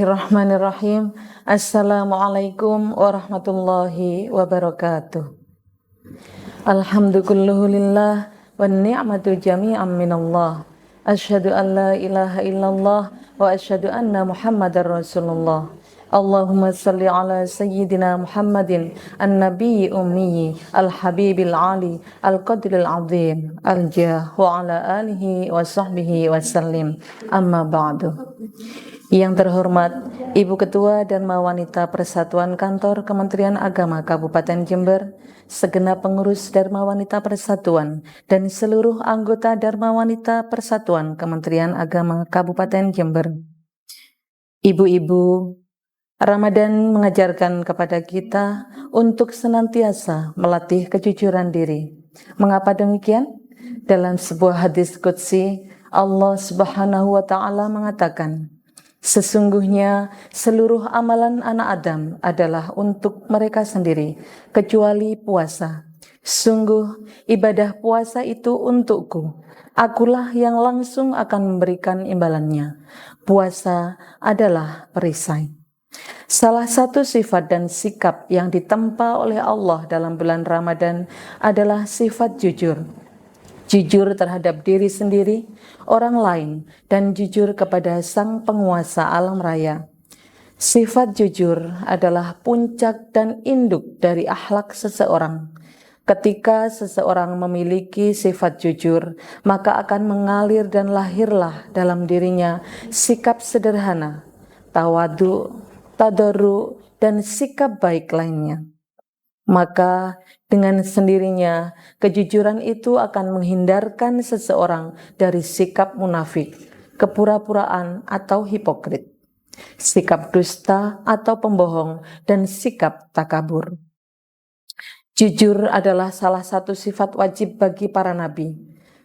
Bismillahirrahmanirrahim. Assalamualaikum warahmatullahi wabarakatuh. Alhamdulillah wa ni'matu jami'an minallah. Asyhadu an la ilaha illallah wa asyhadu anna Muhammadar Rasulullah. Allahumma salli ala sayyidina Muhammadin an-nabiyyi ummi al-habibil ali al-qadril azim al-jah wa ala alihi wa sahbihi wa sallim. Amma ba'du. Yang terhormat Ibu Ketua Dharma Wanita Persatuan Kantor Kementerian Agama Kabupaten Jember, segenap pengurus Dharma Wanita Persatuan, dan seluruh anggota Dharma Wanita Persatuan Kementerian Agama Kabupaten Jember. Ibu-ibu, Ramadan mengajarkan kepada kita untuk senantiasa melatih kejujuran diri. Mengapa demikian? Dalam sebuah hadis qudsi, Allah Subhanahu wa Ta'ala mengatakan, sesungguhnya seluruh amalan anak Adam adalah untuk mereka sendiri, kecuali puasa. Sungguh ibadah puasa itu untukku. Akulah yang langsung akan memberikan imbalannya. Puasa adalah perisai. Salah satu sifat dan sikap yang ditempa oleh Allah dalam bulan Ramadan adalah sifat jujur. Jujur terhadap diri sendiri, orang lain, dan jujur kepada Sang Penguasa alam raya. Sifat jujur adalah puncak dan induk dari akhlak seseorang. Ketika seseorang memiliki sifat jujur, maka akan mengalir dan lahirlah dalam dirinya sikap sederhana, tawadu, tadarru, dan sikap baik lainnya. Maka dengan sendirinya kejujuran itu akan menghindarkan seseorang dari sikap munafik, kepura-puraan atau hipokrit, sikap dusta atau pembohong, dan sikap takabur. Jujur adalah salah satu sifat wajib bagi para nabi.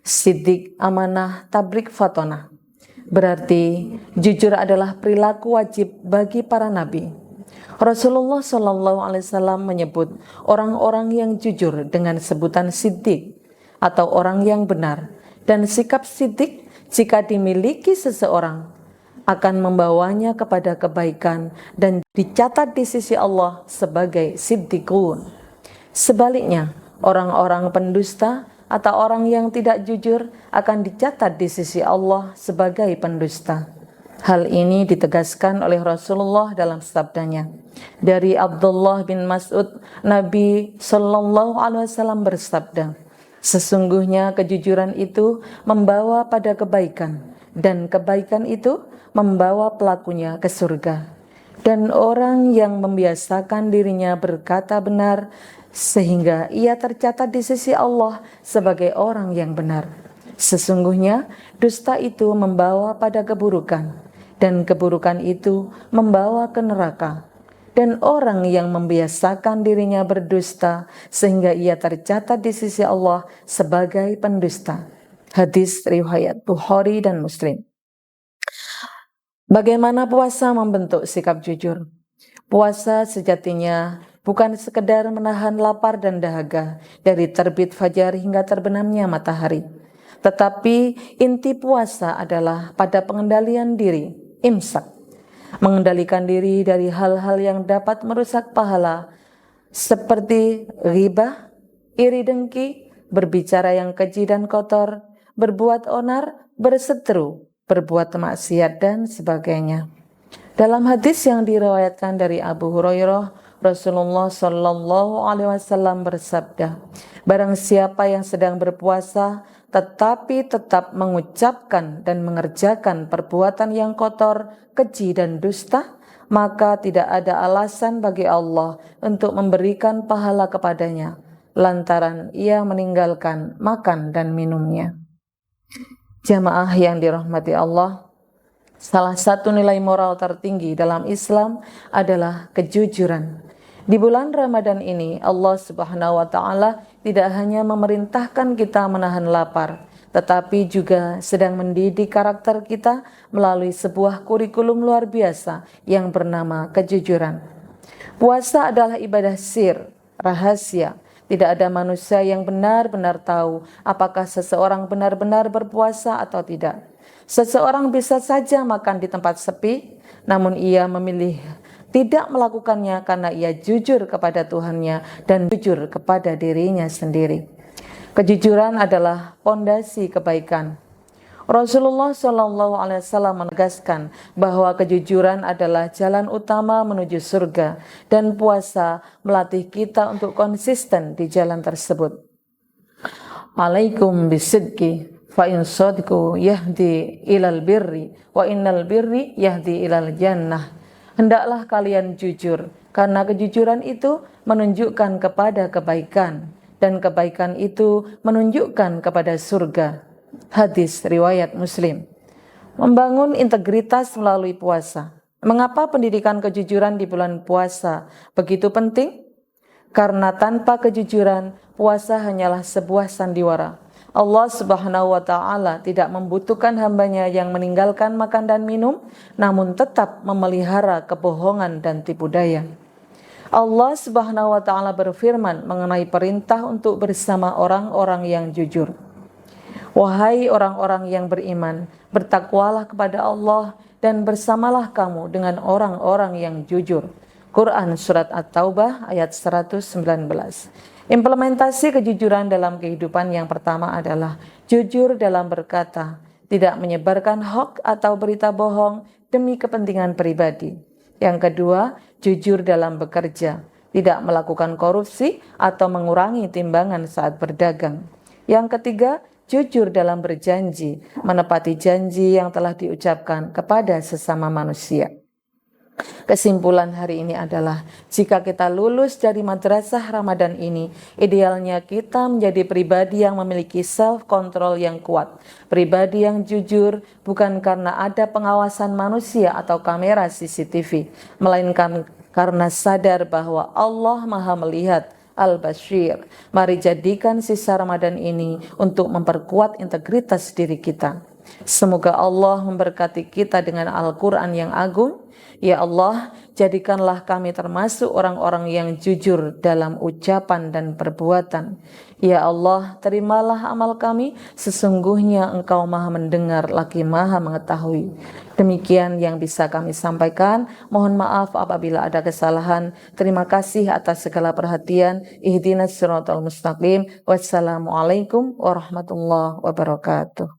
Siddiq, amanah, tabligh, fatonah. Berarti jujur adalah perilaku wajib bagi para nabi. Rasulullah SAW menyebut orang-orang yang jujur dengan sebutan siddiq atau orang yang benar, dan sikap siddiq jika dimiliki seseorang akan membawanya kepada kebaikan dan dicatat di sisi Allah sebagai siddiqun. Sebaliknya, orang-orang pendusta atau orang yang tidak jujur akan dicatat di sisi Allah sebagai pendusta. Hal ini ditegaskan oleh Rasulullah dalam sabdanya. Dari Abdullah bin Mas'ud, Nabi Shallallahu Alaihi Wasallam bersabda, sesungguhnya kejujuran itu membawa pada kebaikan, dan kebaikan itu membawa pelakunya ke surga. Dan orang yang membiasakan dirinya berkata benar, sehingga ia tercatat di sisi Allah sebagai orang yang benar. Sesungguhnya dusta itu membawa pada keburukan, dan keburukan itu membawa ke neraka. Dan orang yang membiasakan dirinya berdusta sehingga ia tercatat di sisi Allah sebagai pendusta. Hadis riwayat Bukhari dan Muslim. Bagaimana puasa membentuk sikap jujur? Puasa sejatinya bukan sekedar menahan lapar dan dahaga dari terbit fajar hingga terbenamnya matahari. Tetapi inti puasa adalah pada pengendalian diri, imsak. Mengendalikan diri dari hal-hal yang dapat merusak pahala, seperti ghibah, iri dengki, berbicara yang keji dan kotor, berbuat onar, berseteru, berbuat maksiat, dan sebagainya. Dalam hadis yang diriwayatkan dari Abu Hurairah, Rasulullah Shallallahu Alaihi Wasallam bersabda, barang siapa yang sedang berpuasa tetapi tetap mengucapkan dan mengerjakan perbuatan yang kotor, keji, dan dusta, maka tidak ada alasan bagi Allah untuk memberikan pahala kepadanya, lantaran ia meninggalkan makan dan minumnya. Jamaah yang dirahmati Allah, salah satu nilai moral tertinggi dalam Islam adalah kejujuran. Di bulan Ramadan ini, Allah Subhanahu wa Ta'ala tidak hanya memerintahkan kita menahan lapar, tetapi juga sedang mendidik karakter kita melalui sebuah kurikulum luar biasa yang bernama kejujuran. Puasa adalah ibadah sir, rahasia. Tidak ada manusia yang benar-benar tahu apakah seseorang benar-benar berpuasa atau tidak. Seseorang bisa saja makan di tempat sepi, namun ia memilih tidak melakukannya karena ia jujur kepada Tuhannya dan jujur kepada dirinya sendiri. Kejujuran adalah pondasi kebaikan. Rasulullah SAW menegaskan bahwa kejujuran adalah jalan utama menuju surga dan puasa melatih kita untuk konsisten di jalan tersebut. Alaikum bisidqi fa in sadqu yahdi ilal birri wa innal birri yahdi ilal jannah. Hendaklah kalian jujur, karena kejujuran itu menunjukkan kepada kebaikan, dan kebaikan itu menunjukkan kepada surga. Hadis riwayat Muslim. Membangun integritas melalui puasa. Mengapa pendidikan kejujuran di bulan puasa begitu penting? Karena tanpa kejujuran, puasa hanyalah sebuah sandiwara. Allah Subhanahu wa Ta'ala tidak membutuhkan hambanya yang meninggalkan makan dan minum, namun tetap memelihara kebohongan dan tipu daya. Allah Subhanahu wa Ta'ala berfirman mengenai perintah untuk bersama orang-orang yang jujur. Wahai orang-orang yang beriman, bertakwalah kepada Allah dan bersamalah kamu dengan orang-orang yang jujur. Quran Surat At-Taubah ayat 119. Implementasi kejujuran dalam kehidupan yang pertama adalah jujur dalam berkata, tidak menyebarkan hoax atau berita bohong demi kepentingan pribadi. Yang kedua, jujur dalam bekerja, tidak melakukan korupsi atau mengurangi timbangan saat berdagang. Yang ketiga, jujur dalam berjanji, menepati janji yang telah diucapkan kepada sesama manusia. Kesimpulan hari ini adalah, jika kita lulus dari madrasah Ramadan ini, idealnya kita menjadi pribadi yang memiliki self-control yang kuat, pribadi yang jujur, bukan karena ada pengawasan manusia atau kamera CCTV, melainkan karena sadar bahwa Allah Maha Melihat. Al-Bashir. Mari jadikan sisa Ramadan ini untuk memperkuat integritas diri kita. Semoga Allah memberkati kita dengan Al-Quran yang agung. Ya Allah, jadikanlah kami termasuk orang-orang yang jujur dalam ucapan dan perbuatan. Ya Allah, terimalah amal kami, sesungguhnya Engkau Maha Mendengar lagi Maha Mengetahui. Demikian yang bisa kami sampaikan. Mohon maaf apabila ada kesalahan. Terima kasih atas segala perhatian. Ihdinas siratal mustaqim. Wassalamualaikum warahmatullahi wabarakatuh.